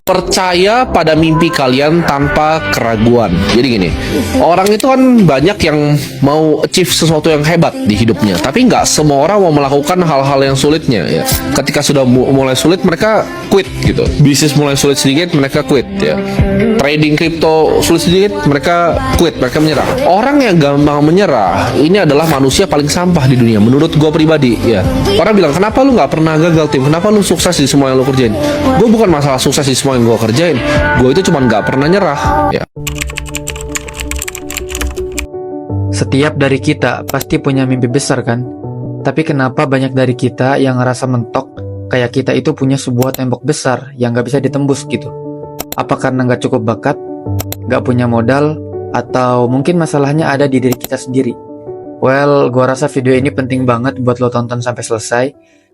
Percaya pada mimpi kalian tanpa keraguan. Jadi gini, orang itu kan banyak yang mau achieve sesuatu yang hebat di hidupnya, tapi nggak semua orang mau melakukan hal-hal yang sulitnya ya. Ketika sudah mulai sulit, mereka quit gitu. Bisnis mulai sulit sedikit, mereka quit ya. Trading kripto sulit sedikit, mereka quit, mereka menyerah. Orang yang gampang menyerah ini adalah manusia paling sampah di dunia menurut gue pribadi ya. Orang bilang, kenapa lu nggak pernah gagal Tim? Kenapa lu sukses di semua yang lu kerjain? Gue bukan masalah sukses di semua yang gue kerjain, gue itu cuma nggak pernah nyerah ya. Setiap dari kita pasti punya mimpi besar kan? Tapi kenapa banyak dari kita yang ngerasa mentok kayak kita itu punya sebuah tembok besar yang nggak bisa ditembus gitu? Apa karena nggak cukup bakat, nggak punya modal, atau mungkin masalahnya ada di diri kita sendiri? Well, gua rasa video ini penting banget buat lo tonton sampai selesai,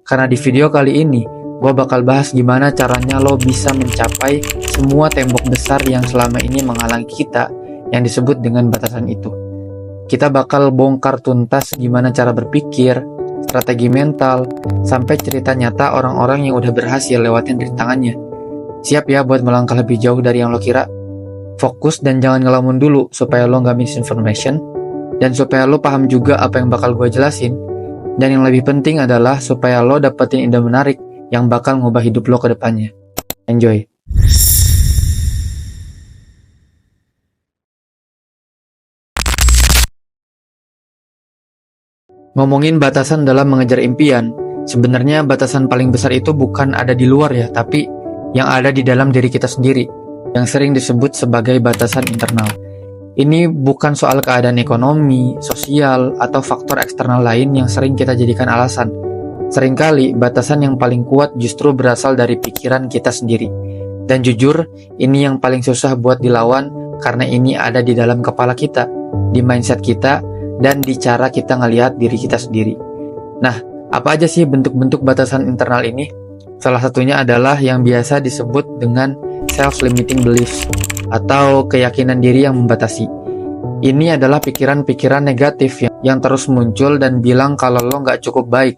karena di video kali ini gue bakal bahas gimana caranya lo bisa mencapai semua tembok besar yang selama ini menghalangi kita yang disebut dengan batasan itu. Kita bakal bongkar tuntas gimana cara berpikir, strategi mental, sampai cerita nyata orang-orang yang udah berhasil lewatin rintangannya. Siap ya buat melangkah lebih jauh dari yang lo kira? Fokus dan jangan ngelamun dulu supaya lo gak misinformation, dan supaya lo paham juga apa yang bakal gue jelasin. Dan yang lebih penting adalah supaya lo dapetin ide menarik yang bakal ngubah hidup lo ke depannya. Enjoy! Ngomongin batasan dalam mengejar impian, sebenarnya batasan paling besar itu bukan ada di luar ya, tapi yang ada di dalam diri kita sendiri, yang sering disebut sebagai batasan internal. Ini bukan soal keadaan ekonomi, sosial, atau faktor eksternal lain yang sering kita jadikan alasan. Seringkali batasan yang paling kuat justru berasal dari pikiran kita sendiri. Dan jujur, ini yang paling susah buat dilawan karena ini ada di dalam kepala kita, di mindset kita, dan di cara kita ngelihat diri kita sendiri. Nah, apa aja sih bentuk-bentuk batasan internal ini? Salah satunya adalah yang biasa disebut dengan self-limiting beliefs, atau keyakinan diri yang membatasi. Ini adalah pikiran-pikiran negatif yang terus muncul dan bilang kalau lo nggak cukup baik,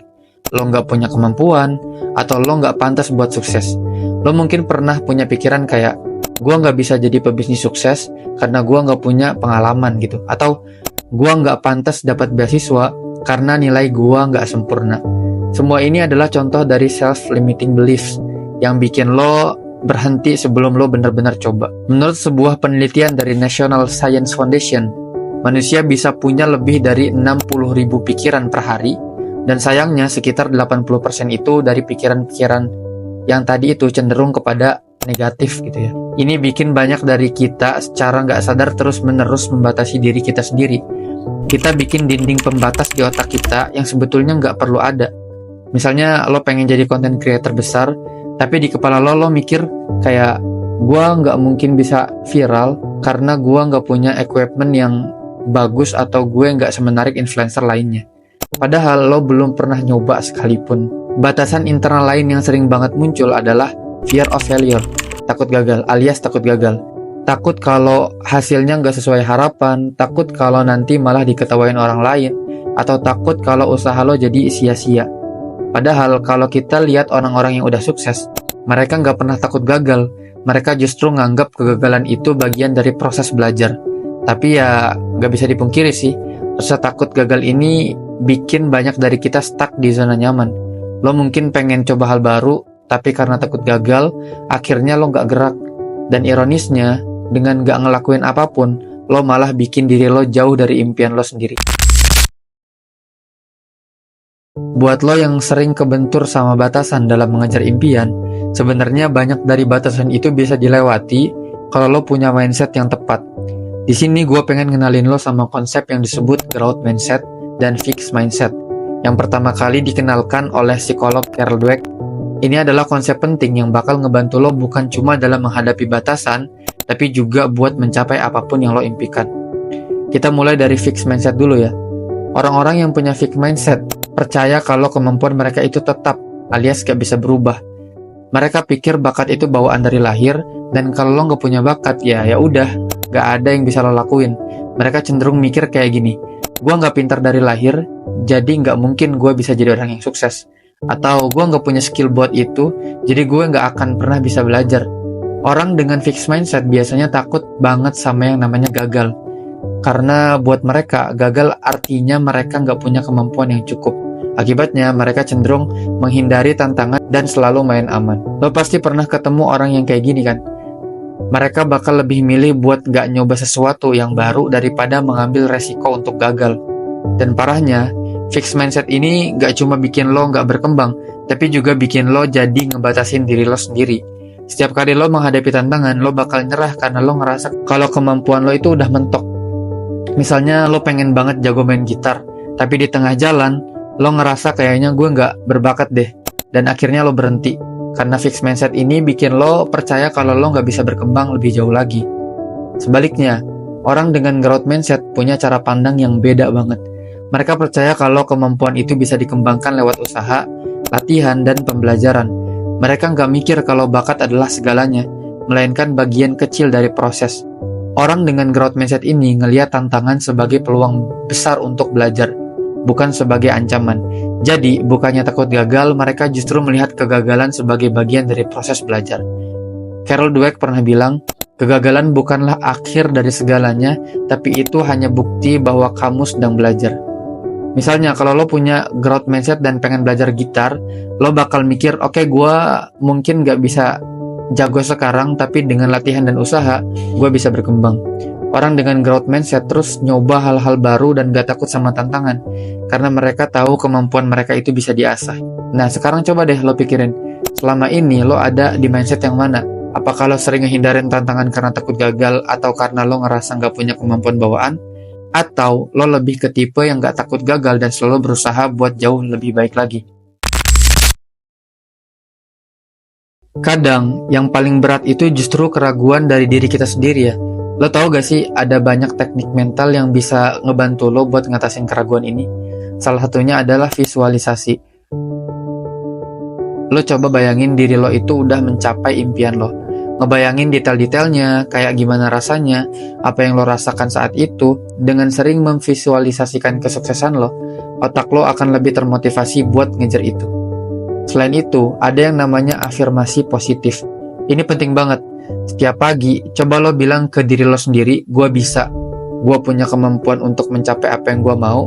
lo nggak punya kemampuan, atau lo nggak pantas buat sukses. Lo mungkin pernah punya pikiran kayak, gue nggak bisa jadi pebisnis sukses karena gue nggak punya pengalaman gitu. Atau, gue nggak pantas dapat beasiswa karena nilai gue nggak sempurna. Semua ini adalah contoh dari self-limiting beliefs yang bikin lo berhenti sebelum lo benar-benar coba. Menurut sebuah penelitian dari National Science Foundation, manusia bisa punya lebih dari 60.000 pikiran per hari, dan sayangnya sekitar 80% itu dari pikiran-pikiran yang tadi itu cenderung kepada negatif gitu ya. Ini bikin banyak dari kita secara nggak sadar terus-menerus membatasi diri kita sendiri. Kita bikin dinding pembatas di otak kita yang sebetulnya nggak perlu ada. Misalnya lo pengen jadi content creator besar, tapi di kepala lo mikir kayak, gua nggak mungkin bisa viral karena gua nggak punya equipment yang bagus atau gue nggak semenarik influencer lainnya. Padahal lo belum pernah nyoba sekalipun. Batasan internal lain yang sering banget muncul adalah fear of failure, takut gagal alias takut gagal. Takut kalau hasilnya nggak sesuai harapan, takut kalau nanti malah diketawain orang lain, atau takut kalau usaha lo jadi sia-sia. Padahal kalau kita lihat orang-orang yang udah sukses, mereka nggak pernah takut gagal. Mereka justru nganggap kegagalan itu bagian dari proses belajar. Tapi ya nggak bisa dipungkiri sih, rasa takut gagal ini bikin banyak dari kita stuck di zona nyaman. Lo mungkin pengen coba hal baru, tapi karena takut gagal, akhirnya lo nggak gerak. Dan ironisnya, dengan nggak ngelakuin apapun, lo malah bikin diri lo jauh dari impian lo sendiri. Buat lo yang sering kebentur sama batasan dalam mengejar impian, sebenarnya banyak dari batasan itu bisa dilewati kalau lo punya mindset yang tepat. Di sini gue pengen ngenalin lo sama konsep yang disebut growth mindset dan fixed mindset, yang pertama kali dikenalkan oleh psikolog Carol Dweck. Ini adalah konsep penting yang bakal ngebantu lo bukan cuma dalam menghadapi batasan, tapi juga buat mencapai apapun yang lo impikan. Kita mulai dari fixed mindset dulu ya. Orang-orang yang punya fixed mindset percaya kalau kemampuan mereka itu tetap, alias gak bisa berubah. Mereka pikir bakat itu bawaan dari lahir, dan kalau lo gak punya bakat, ya udah, gak ada yang bisa lo lakuin. Mereka cenderung mikir kayak gini, gue gak pintar dari lahir, jadi gak mungkin gue bisa jadi orang yang sukses. Atau gue gak punya skill buat itu, jadi gue gak akan pernah bisa belajar. Orang dengan fixed mindset biasanya takut banget sama yang namanya gagal. Karena buat mereka, gagal artinya mereka nggak punya kemampuan yang cukup. Akibatnya, mereka cenderung menghindari tantangan dan selalu main aman. Lo pasti pernah ketemu orang yang kayak gini kan? Mereka bakal lebih milih buat nggak nyoba sesuatu yang baru daripada mengambil resiko untuk gagal. Dan parahnya, fixed mindset ini nggak cuma bikin lo nggak berkembang, tapi juga bikin lo jadi ngebatasin diri lo sendiri. Setiap kali lo menghadapi tantangan, lo bakal nyerah karena lo ngerasa kalau kemampuan lo itu udah mentok. Misalnya lo pengen banget jago main gitar, tapi di tengah jalan, lo ngerasa kayaknya gue nggak berbakat deh, dan akhirnya lo berhenti. Karena fixed mindset ini bikin lo percaya kalau lo nggak bisa berkembang lebih jauh lagi. Sebaliknya, orang dengan growth mindset punya cara pandang yang beda banget. Mereka percaya kalau kemampuan itu bisa dikembangkan lewat usaha, latihan, dan pembelajaran. Mereka nggak mikir kalau bakat adalah segalanya, melainkan bagian kecil dari proses. Orang dengan growth mindset ini ngelihat tantangan sebagai peluang besar untuk belajar, bukan sebagai ancaman. Jadi, bukannya takut gagal, mereka justru melihat kegagalan sebagai bagian dari proses belajar. Carol Dweck pernah bilang, kegagalan bukanlah akhir dari segalanya, tapi itu hanya bukti bahwa kamu sedang belajar. Misalnya, kalau lo punya growth mindset dan pengen belajar gitar, lo bakal mikir, oke, gue mungkin gak bisa jago sekarang, tapi dengan latihan dan usaha, gue bisa berkembang. Orang dengan growth mindset terus nyoba hal-hal baru dan gak takut sama tantangan, karena mereka tahu kemampuan mereka itu bisa diasah. Nah, sekarang coba deh lo pikirin, selama ini lo ada di mindset yang mana? Apakah lo sering ngehindarin tantangan karena takut gagal, atau karena lo ngerasa gak punya kemampuan bawaan? Atau lo lebih ke tipe yang gak takut gagal dan selalu berusaha buat jauh lebih baik lagi? Kadang, yang paling berat itu justru keraguan dari diri kita sendiri ya. Lo tau gak sih, ada banyak teknik mental yang bisa ngebantu lo buat ngatasin keraguan ini. Salah satunya adalah visualisasi. Lo coba bayangin diri lo itu udah mencapai impian lo. Ngebayangin detail-detailnya, kayak gimana rasanya, apa yang lo rasakan saat itu. Dengan sering memvisualisasikan kesuksesan lo, otak lo akan lebih termotivasi buat ngejar itu. Selain itu, ada yang namanya afirmasi positif. Ini penting banget. Setiap pagi, coba lo bilang ke diri lo sendiri, gue bisa. Gue punya kemampuan untuk mencapai apa yang gue mau.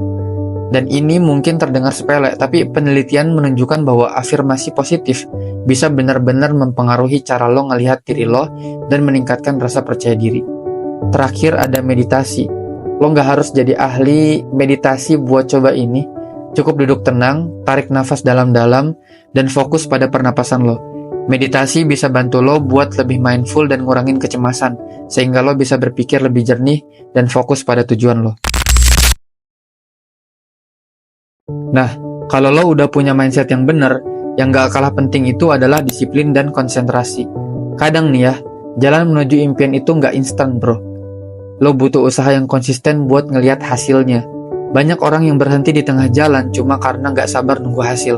Dan ini mungkin terdengar sepele, tapi penelitian menunjukkan bahwa afirmasi positif bisa benar-benar mempengaruhi cara lo ngelihat diri lo dan meningkatkan rasa percaya diri. Terakhir ada meditasi. Lo nggak harus jadi ahli meditasi buat coba ini. Cukup duduk tenang, tarik nafas dalam-dalam, dan fokus pada pernapasan lo. Meditasi bisa bantu lo buat lebih mindful dan ngurangin kecemasan, sehingga lo bisa berpikir lebih jernih dan fokus pada tujuan lo. Nah, kalau lo udah punya mindset yang bener, yang gak kalah penting itu adalah disiplin dan konsentrasi. Kadang nih ya, jalan menuju impian itu gak instan bro. Lo butuh usaha yang konsisten buat ngelihat hasilnya. Banyak orang yang berhenti di tengah jalan cuma karena gak sabar nunggu hasil.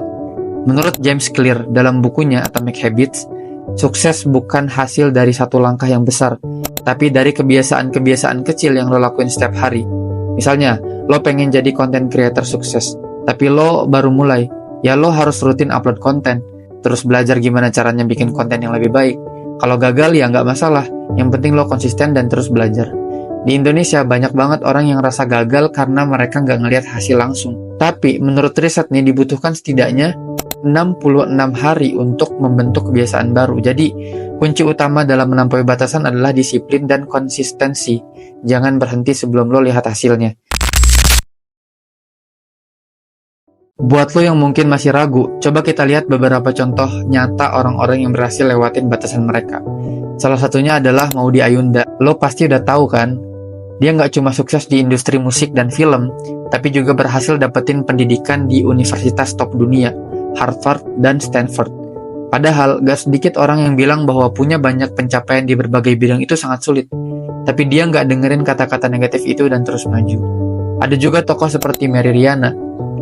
Menurut James Clear dalam bukunya Atomic Habits, sukses bukan hasil dari satu langkah yang besar, tapi dari kebiasaan-kebiasaan kecil yang lo lakuin setiap hari. Misalnya, lo pengen jadi content creator sukses, tapi lo baru mulai, ya lo harus rutin upload konten, terus belajar gimana caranya bikin konten yang lebih baik. Kalau gagal ya nggak masalah, yang penting lo konsisten dan terus belajar. Di Indonesia banyak banget orang yang rasa gagal karena mereka nggak ngelihat hasil langsung. Tapi menurut riset nih dibutuhkan setidaknya 66 hari untuk membentuk kebiasaan baru. Jadi kunci utama dalam melampaui batasan adalah disiplin dan konsistensi. Jangan berhenti sebelum lo lihat hasilnya. Buat lo yang mungkin masih ragu, coba kita lihat beberapa contoh nyata orang-orang yang berhasil lewatin batasan mereka. Salah satunya adalah Maudy Ayunda. Lo pasti udah tahu kan? Dia nggak cuma sukses di industri musik dan film, tapi juga berhasil dapetin pendidikan di universitas top dunia, Harvard dan Stanford. Padahal gak sedikit orang yang bilang bahwa punya banyak pencapaian di berbagai bidang itu sangat sulit. Tapi dia nggak dengerin kata-kata negatif itu dan terus maju. Ada juga tokoh seperti Mary Riana.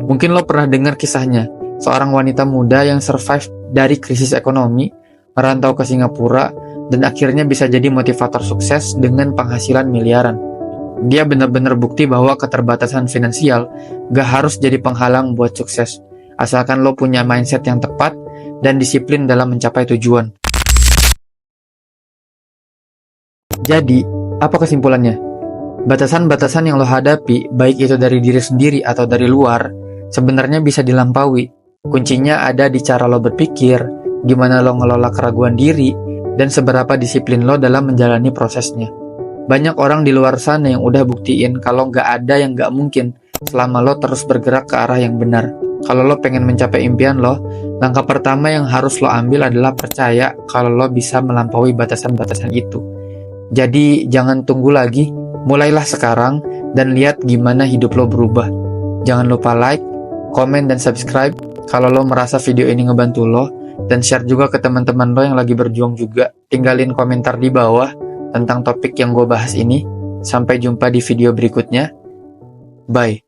Mungkin lo pernah dengar kisahnya, seorang wanita muda yang survive dari krisis ekonomi, merantau ke Singapura, dan akhirnya bisa jadi motivator sukses dengan penghasilan miliaran. Dia benar-benar bukti bahwa keterbatasan finansial gak harus jadi penghalang buat sukses, asalkan lo punya mindset yang tepat dan disiplin dalam mencapai tujuan. Jadi, apa kesimpulannya? Batasan-batasan yang lo hadapi, baik itu dari diri sendiri atau dari luar, sebenarnya bisa dilampaui. Kuncinya ada di cara lo berpikir, gimana lo ngelola keraguan diri, dan seberapa disiplin lo dalam menjalani prosesnya. Banyak orang di luar sana yang udah buktiin kalau nggak ada yang nggak mungkin selama lo terus bergerak ke arah yang benar. Kalau lo pengen mencapai impian lo, langkah pertama yang harus lo ambil adalah percaya kalau lo bisa melampaui batasan-batasan itu. Jadi jangan tunggu lagi, mulailah sekarang dan lihat gimana hidup lo berubah. Jangan lupa like, komen, dan subscribe kalau lo merasa video ini ngebantu lo, dan share juga ke teman-teman lo yang lagi berjuang juga. Tinggalin komentar di bawah tentang topik yang gue bahas ini. Sampai jumpa di video berikutnya. Bye.